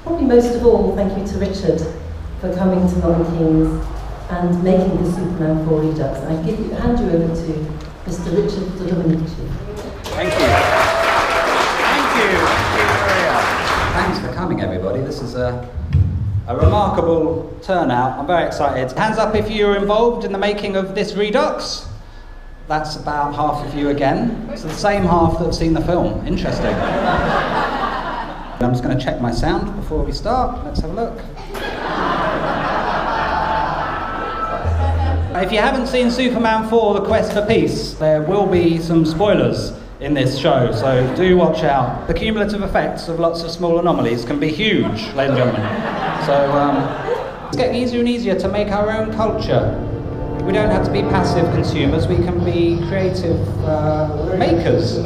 Probably most of all, thank you to Richard for coming to Milton Keynes and making the Superman 4 Redux. I hand you over to Mr. Richard DeDomenici. Thank you. Thank you, Maria. Thanks for coming, everybody. This is a remarkable turnout. I'm very excited. Hands up if you were involved in the making of this Redux. That's about half of you again. It's the same half that have seen the film. Interesting. I'm just going to check my sound before we start. Let's have a look. If you haven't seen Superman 4, The Quest for Peace, there will be some spoilers in this show, so do watch out. The cumulative effects of lots of small anomalies can be huge, ladies and gentlemen. So it's getting easier and easier to make our own culture. We don't have to be passive consumers, we can be creative makers.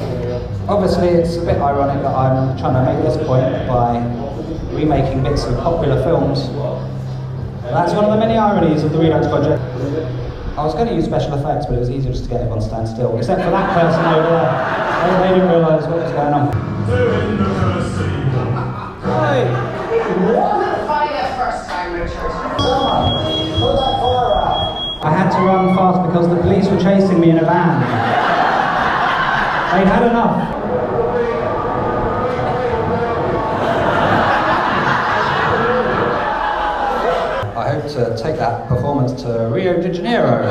Obviously, it's a bit ironic that I'm trying to make this point by remaking bits of popular films. That's one of the many ironies of the Redux project. I was going to use special effects, but it was easier just to get everyone to stand still, except for that person over there. They didn't realise what was going on. Hi! It wasn't funny the first time, Richard. Pull that fire out. I had to run fast because the police were chasing me in a van. They'd had enough. I hope to take that performance to Rio de Janeiro.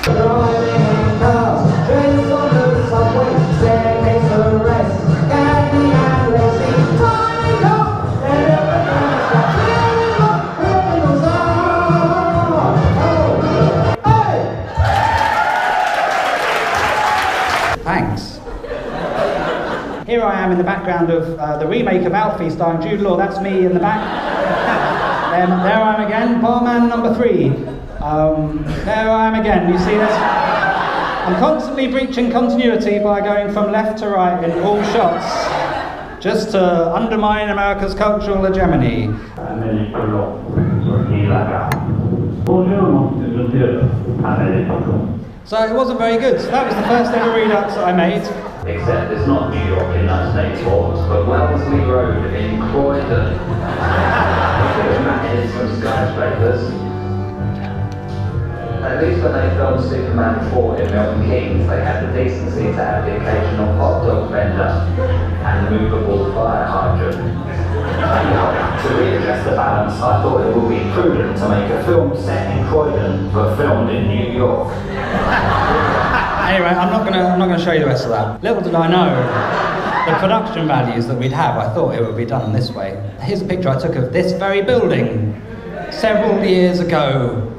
Driving cars, trains on the subway, staircase arrest, candy and racing, climbing up, and Thanks. Here I am in the background of the remake of Alfie starring Jude Law. That's me in the back. There I am again, barman number 3. There I am again. You see this? I'm constantly breaching continuity by going from left to right in all shots, just to undermine America's cultural hegemony. So it wasn't very good. So that was the first ever Redux that I made. Except it's not New York in 1984, but Wellesley Road in Croydon. Here's some skyscrapers. At least when they filmed Superman 4 in Milton Keynes, they had the decency to have the occasional hot dog vendor and movable fire hydrant. To readdress the balance, I thought it would be prudent to make a film set in Croydon but filmed in New York. Anyway, I'm not gonna show you the rest of that. Little did I know the production values that we'd have. I thought it would be done this way. Here's a picture I took of this very building several years ago.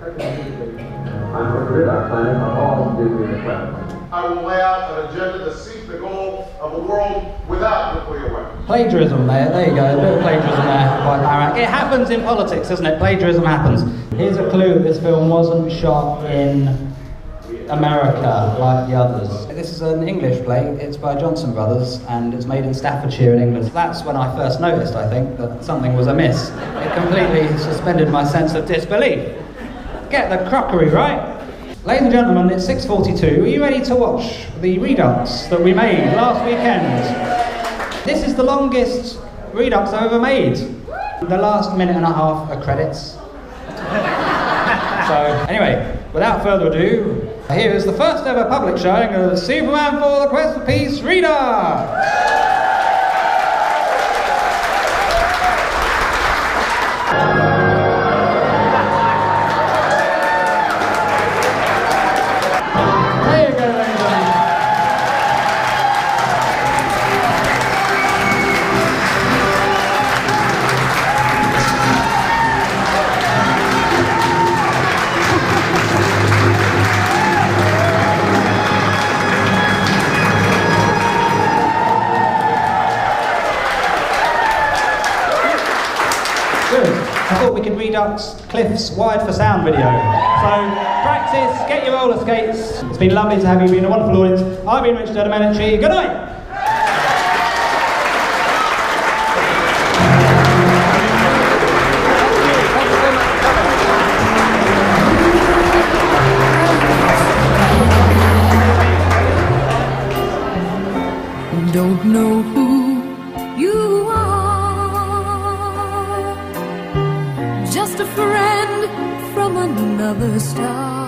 I'm from Redux. I am all to do with the I will lay out an agenda to seek the goal of a world without nuclear weapons. Plagiarism there you go, a bit of plagiarism there by Barack. It happens in politics, doesn't it? Plagiarism happens. Here's a clue that this film wasn't shot in America like the others. This is an English play, it's by Johnson Brothers and it's made in Staffordshire in England. That's when I first noticed, I think, that something was amiss. It completely suspended my sense of disbelief. Get the crockery right. Ladies and gentlemen, it's 6:42. Are you ready to watch the Redux that we made last weekend? This is the longest Redux I've ever made. The last minute and a half are credits. So, anyway, without further ado, here is the first ever public showing of Superman 4 The Quest for Peace Redux! I thought we could Redux Cliff's Wired for Sound video. So practice, get your roller skates. It's been lovely to have you, been a wonderful audience. I've been Richard DeDomenici. Good night! Don't know who just a friend from another star.